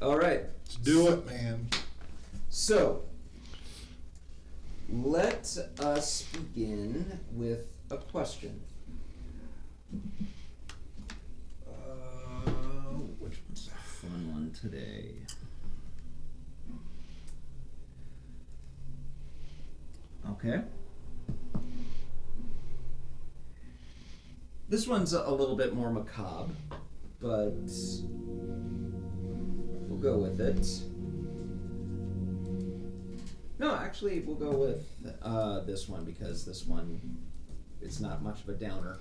All right. Let's do it, man. So, let us begin with a question. Which one's a fun one today? Okay. This one's a little bit more macabre, but we'll go with it. No, actually, we'll go with this one because this one, it's not much of a downer.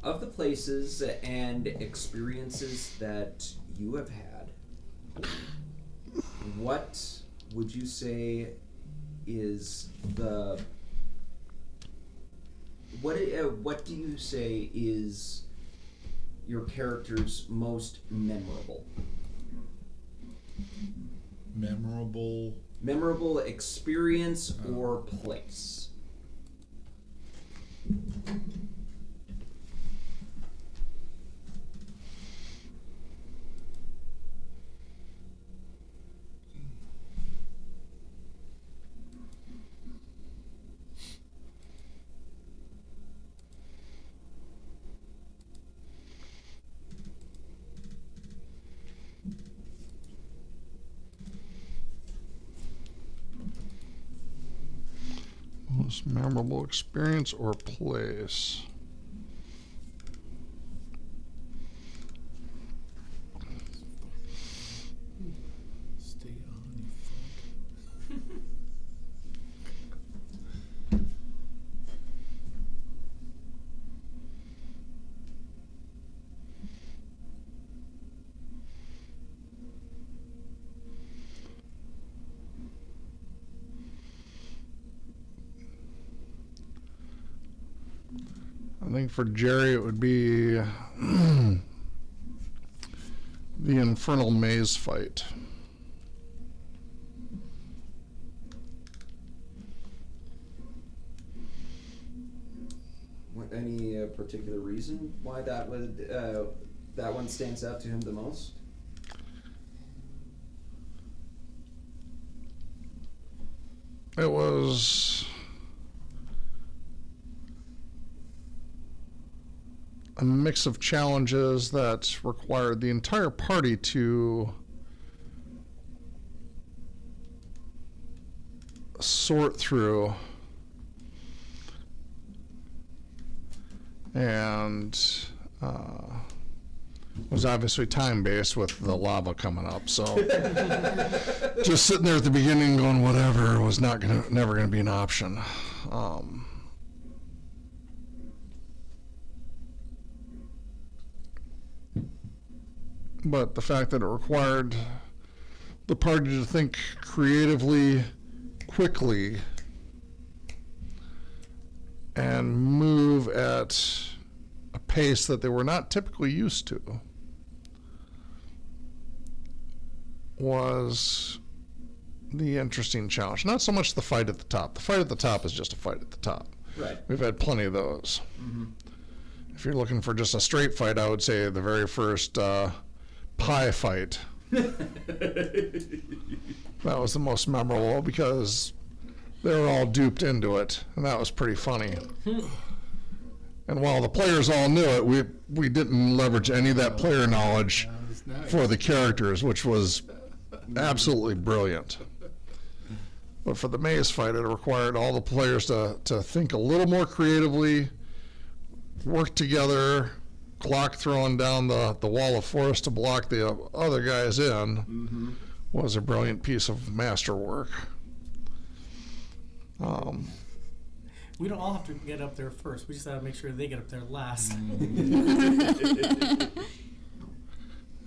Of the places and experiences that you have had, what would you say is the... What do you say is your character's most memorable? Memorable experience or place? Most memorable experience or place? Stay on, you fuck. I think for Jerry it would be the Infernal Maze fight. Any particular reason why that would that one stands out to him the most? It was a mix of challenges that required the entire party to sort through, and was obviously time-based with the lava coming up, so just sitting there at the beginning going whatever was never gonna be an option. But the fact that it required the party to think creatively, quickly, and move at a pace that they were not typically used to was the interesting challenge. Not so much the fight at the top. The fight at the top is just a fight at the top. Right. We've had plenty of those. Mm-hmm. If you're looking for just a straight fight, I would say the very first pie fight. That was the most memorable because they were all duped into it, and that was pretty funny. And while the players all knew it, we didn't leverage any of that player knowledge for the characters, which was absolutely brilliant. But for the maze fight, it required all the players to think a little more creatively, work together, clock throwing down the wall of force to block the other guys in was a brilliant piece of masterwork. We don't all have to get up there first. We just have to make sure they get up there last. And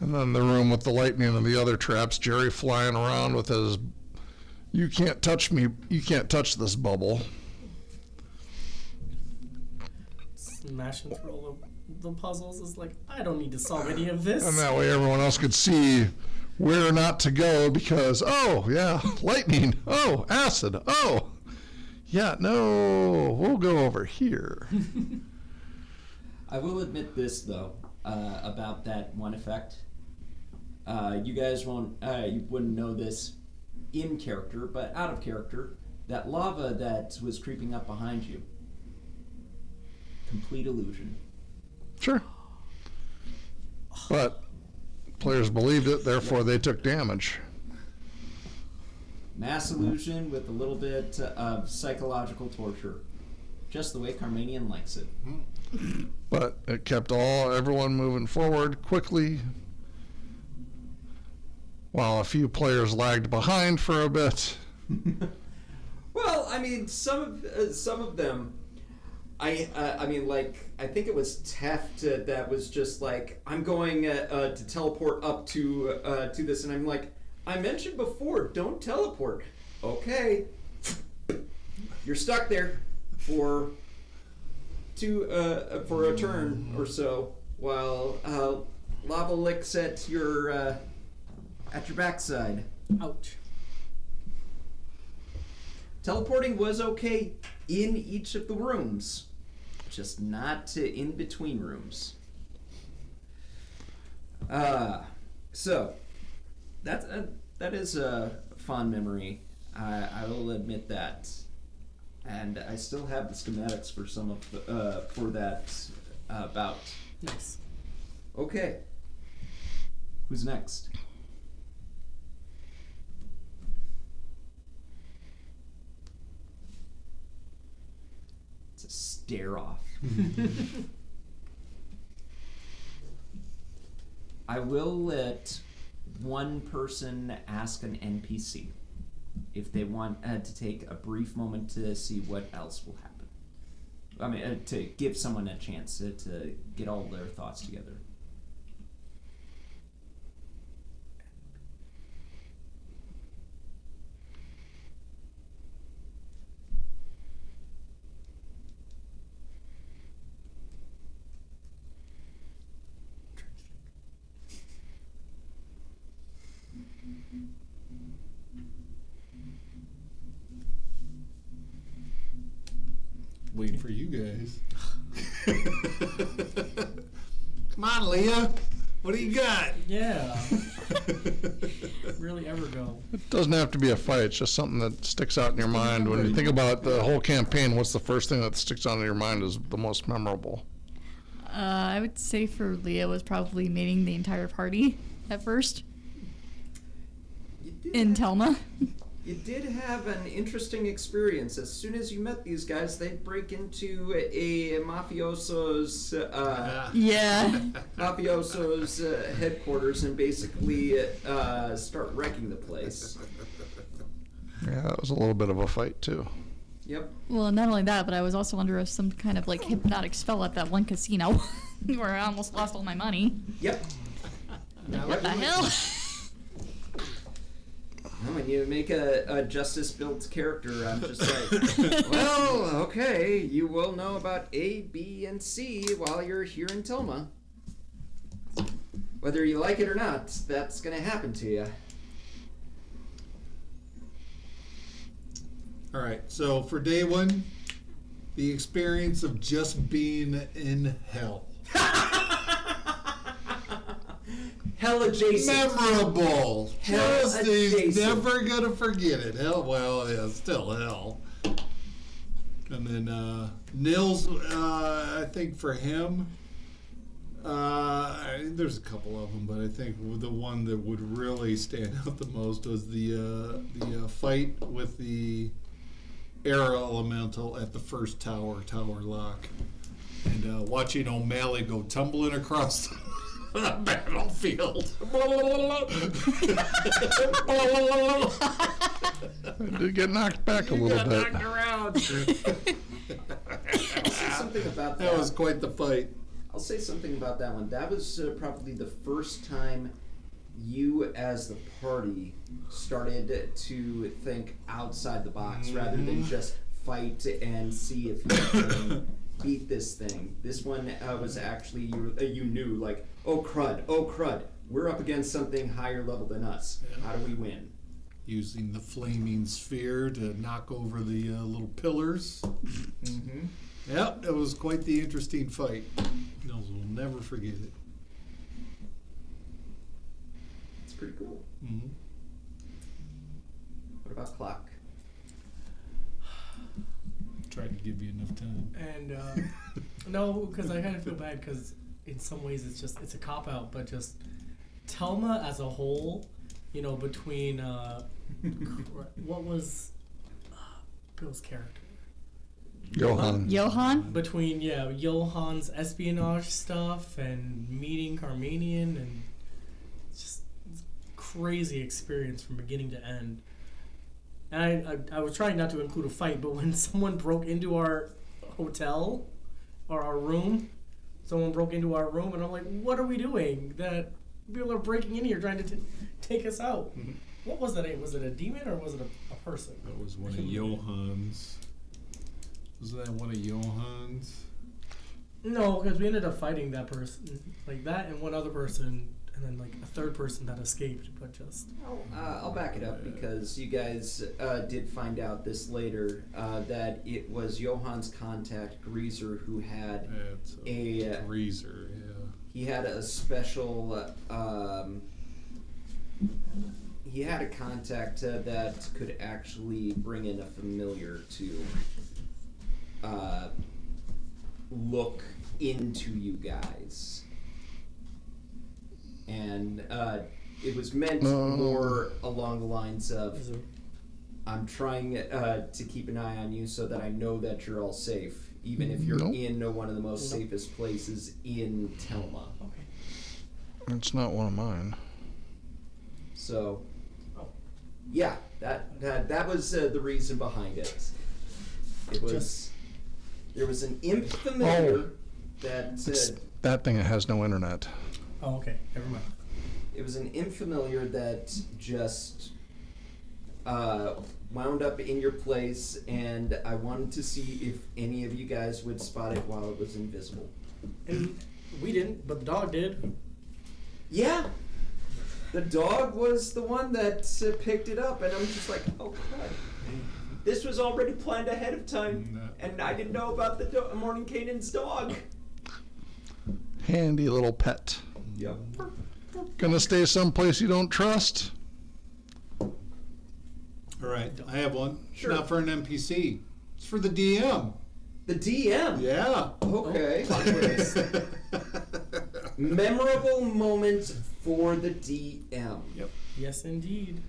then the room with the lightning and the other traps, Jerry flying around with his, you can't touch me, you can't touch this bubble. Smashing through all the puzzles is like, I don't need to solve any of this. And that way everyone else could see where not to go because, oh, yeah, lightning, oh, acid, oh, yeah, no, we'll go over here. I will admit this, though. about that one effect. You guys you wouldn't know this in character, but out of character, that lava that was creeping up behind you. Complete illusion. Sure. But players believed it, therefore they took damage. Mass illusion with a little bit of psychological torture. Just the way Carmanian likes it. But it kept everyone moving forward quickly, while a few players lagged behind for a bit. Well, I mean, some of them, I mean, like, I think it was Teft that was just like, I'm going to teleport up to this, and I'm like, I mentioned before, don't teleport. Okay, you're stuck there for a turn or so while lava licks at your backside. Ouch. Teleporting was okay in each of the rooms, just not in between rooms. So that is a fond memory. I will admit that, and I still have the schematics for some of for that bout. Nice. Okay, who's next? It's a stare off. I will let one person ask an NPC if they want to take a brief moment to see what else will happen. I mean, to give someone a chance to get all their thoughts together. Waiting for you guys. Come on, Leah. What do you got? Yeah. Really ever go. It doesn't have to be a fight, it's just something that sticks out in your mind. When you think about the whole campaign, what's the first thing that sticks out in your mind is the most memorable? I would say for Leah was probably meeting the entire party at first in Telma. You did have an interesting experience. As soon as you met these guys, they'd break into a mafioso's headquarters and basically start wrecking the place. Yeah, that was a little bit of a fight too. Yep. Well, not only that, but I was also under some kind of like hypnotic spell at that one casino where I almost lost all my money. Yep. What the hell? When you make a justice-built character, I'm just like, well, okay, you will know about A, B, and C while you're here in Telma. Whether you like it or not, that's going to happen to you. All right, so for day one, the experience of just being in hell. Hell adjacent. Memorable. Hell Just adjacent. he's never gonna forget it. Hell, well, yeah, still hell. And then Nils, I think for him, there's a couple of them, but I think the one that would really stand out the most was the fight with the air elemental at the first tower lock, and watching O'Malley go tumbling across the battlefield. I did get knocked back a little bit. Knocked around. I'll say something about that. That was quite the fight. I'll say something about that one. That was probably the first time you, as the party, started to think outside the box rather than just fight and see if you can beat this thing. This one was actually, you knew, like, oh crud, we're up against something higher level than us. Yeah. How do we win? Using the flaming sphere to knock over the little pillars. Mm-hmm. Yep, it was quite the interesting fight. Nils will never forget it. pretty cool. Mm-hmm. What about clock? Tried to give you enough time. And no, because I kind of feel bad because in some ways it's a cop out, but just Telma as a whole, you know, between what was Bill's character? Johan? Between Johan's espionage stuff and meeting Carmanian, and it's crazy experience from beginning to end. And I was trying not to include a fight, but when someone broke into our hotel or our room, and I'm like, what are we doing? That people are breaking in here trying to take us out. Mm-hmm. What was that? Was it a demon or was it a person? That was one of Johan's. Wasn't that one of Johan's? No, because we ended up fighting that person, like that, and one other person, and then like a third person that escaped, but just. I'll back it up because you guys did find out this later that it was Johan's contact Greaser who had a Greaser. Yeah. He had a special. He had a contact that could actually bring in a familiar to look into you guys. And it was meant more along the lines of, I'm trying to keep an eye on you so that I know that you're all safe, even if you're in one of the most safest places in Telma. Okay. It's not one of mine. So, yeah, that was the reason behind it. It was there was an imp familiar That thing has no internet. Oh, okay. Never mind. It was an imp familiar that just wound up in your place, and I wanted to see if any of you guys would spot it while it was invisible. And we didn't, but the dog did. Yeah. The dog was the one that picked it up, and I'm just like, oh, God. This was already planned ahead of time, and I didn't know about the Mordenkainen's dog. Handy little pet. Yep. Gonna stay someplace you don't trust? All right, I have one. Sure. Not for an NPC. It's for the DM. The DM? Yeah. Okay. Memorable moment for the DM. Yep. Yes, indeed.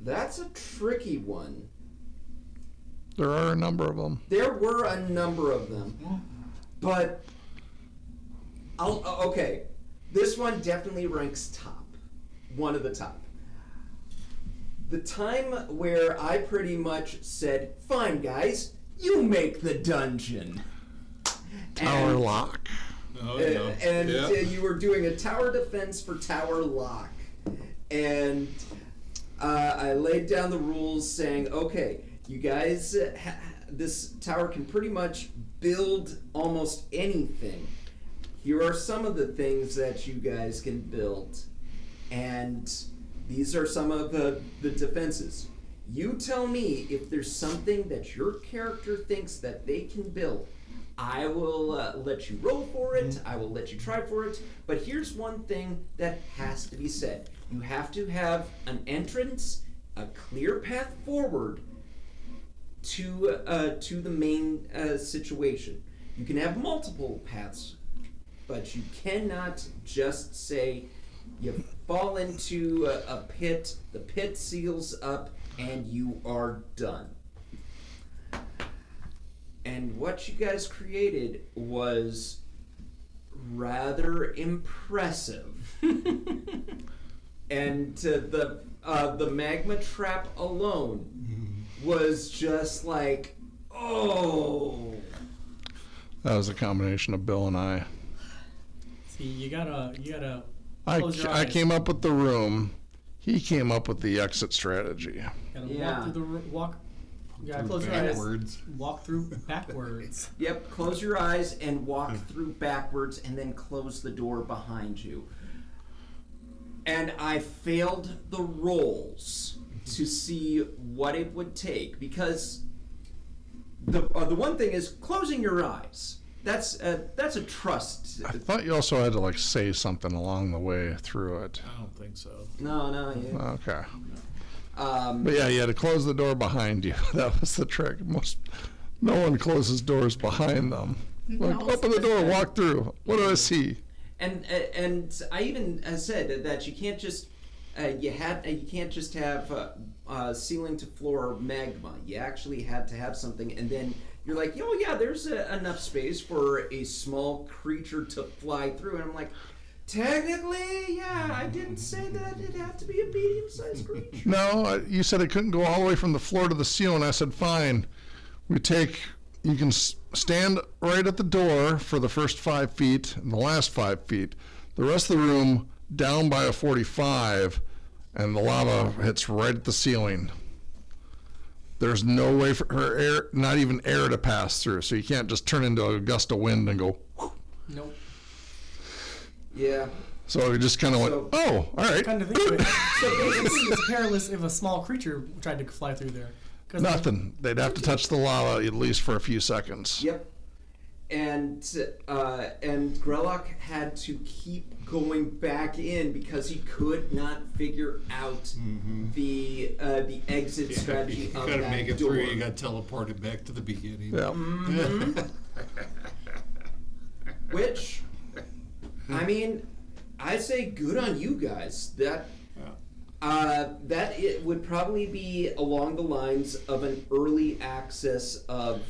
That's a tricky one. There are a number of them. There were a number of them. But, okay. This one definitely ranks top. One of the top. The time where I pretty much said, fine guys, you make the dungeon. Tower lock. Oh, yeah. And Yeah. you were doing a tower defense for tower lock. And I laid down the rules saying, okay, you guys, this tower can pretty much build almost anything. Here are some of the things that you guys can build. And these are some of the defenses. You tell me if there's something that your character thinks that they can build. I will let you roll for it. I will let you try for it. But here's one thing that has to be said. You have to have an entrance, a clear path forward to the main situation. You can have multiple paths, but you cannot just say you fall into a pit, the pit seals up, and you are done. And what you guys created was rather impressive. And the magma trap alone was just like, oh. That was a combination of Bill and I. See, you gotta. I came up with the room. He came up with the exit strategy. Walk through the walk. You gotta close your eyes. Walk through backwards. Yep, close your eyes and walk through backwards and then close the door behind you. And I failed the rolls to see what it would take because the one thing is closing your eyes. that's a trust. I thought you also had to like say something along the way through it. I don't think so. No. Yeah. Okay. Um, But yeah, you had to close the door behind you. That was the trick. No one closes doors behind them. Like, No. open the door, walk through. What do I see? And I even said that you can't just you can't just have ceiling to floor magma. You actually had to have something, and then you're like, oh yeah, there's enough space for a small creature to fly through, and I'm like, technically, yeah, I didn't say that it had to be a medium-sized creature. No, you said it couldn't go all the way from the floor to the ceiling. I said, fine. You can stand right at the door for the first 5 feet and the last 5 feet. The rest of the room down by a 45, and the lava hits right at the ceiling. There's no way for her air, not even air, to pass through. So you can't just turn into a gust of wind and go. Whoo. Nope. Yeah. So we just kind of So- went, oh, all right. Kind of think of it. So basically, it's perilous if a small creature tried to fly through there. 'Cause Nothing. They'd have to touch the lava at least for a few seconds. Yep. And Grellock had to keep going back in because he could not figure out the exit strategy You of gotta that make it door. through. You got teleported back to the beginning. Yeah. Which, I mean, I say good on you guys. That it would probably be along the lines of an early access of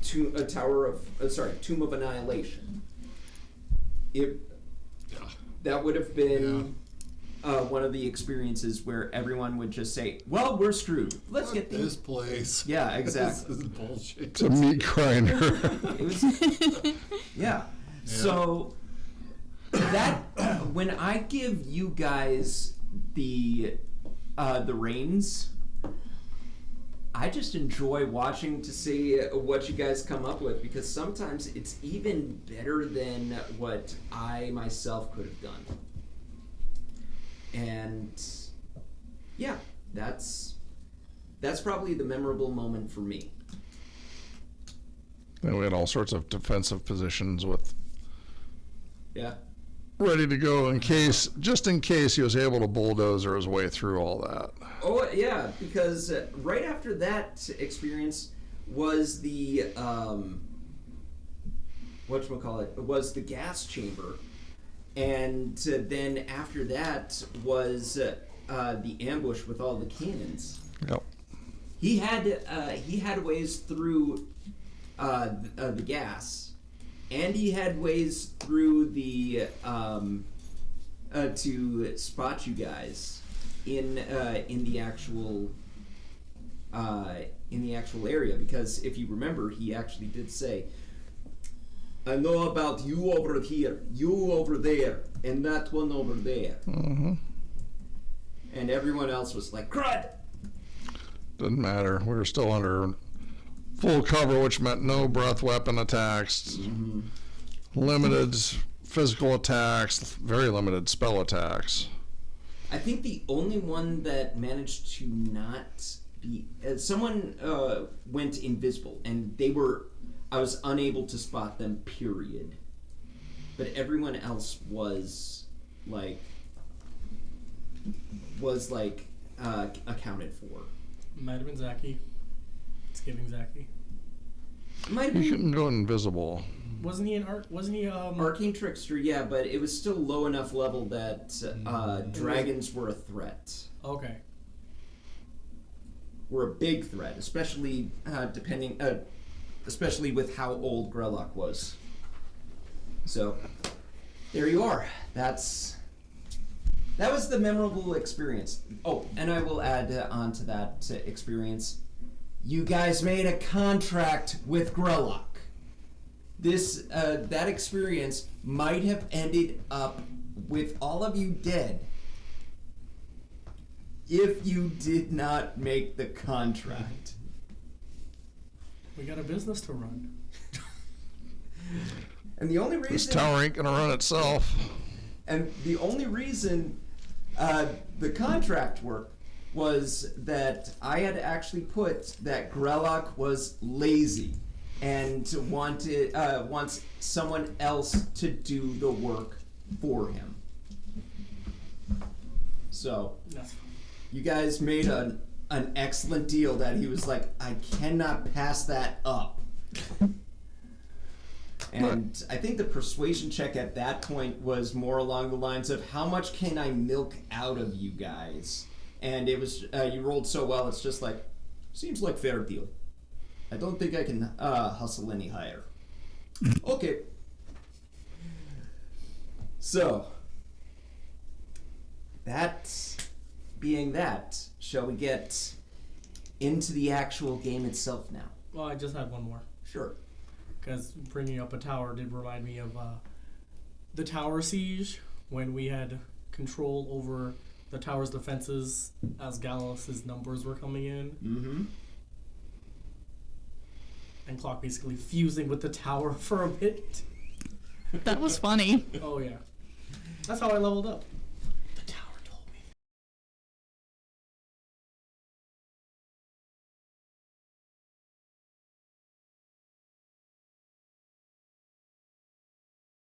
Tomb of Annihilation. That would have been one of the experiences where everyone would just say, "Well, we're screwed. Let's get this these." place. Yeah, exactly. This is bullshit. It's a meat grinder. It was, yeah. So that when I give you guys the reins, I just enjoy watching to see what you guys come up with, because sometimes it's even better than what I myself could have done. And yeah, that's probably the memorable moment for me. And we had all sorts of defensive positions with Yeah. ready to go just in case he was able to bulldozer his way through all that. Oh yeah, because right after that experience was the was the gas chamber, and then after that was the ambush with all the cannons. Yep. He had ways through the gas, and he had ways through the to spot you guys in the actual area, because if you remember, he actually did say, "I know about you over here, you over there, and that one over there." Mm-hmm. And everyone else was like, "Crud!" Didn't matter. We were still under full cover, which meant no breath weapon attacks, limited physical attacks, very limited spell attacks. I think the only one that managed to not be... someone went invisible, and I was unable to spot them, period. But everyone else was accounted for. Might have been Zaki. It's giving Zaki. Might have You been couldn't go invisible. Wasn't he Arcane Trickster, yeah, but it was still low enough level that dragons were a threat. Okay. Were a big threat, especially especially with how old Grellock was. So, there you are. That was the memorable experience. Oh, and I will add on to that experience. You guys made a contract with Grellock. That experience might have ended up with all of you dead if you did not make the contract. We got a business to run. And the only This reason tower ain't gonna run itself. the contract worked was that I had actually put that Grellock was lazy. and wants someone else to do the work for him. So That's fine. you guys made an excellent deal that he was like, I cannot pass that up. And I think the persuasion check at that point was more along the lines of, how much can I milk out of you guys? And it was, you rolled so well, it's just like, seems like fair deal. I don't think I can hustle any higher. Okay. So, that being that, shall we get into the actual game itself now? Well, I just had one more. Sure. Because bringing up a tower did remind me of the tower siege, when we had control over the tower's defenses as Gallus's numbers were coming in. Mm-hmm. And Clock basically fusing with the tower for a bit. That was funny. Oh, yeah. That's how I leveled up.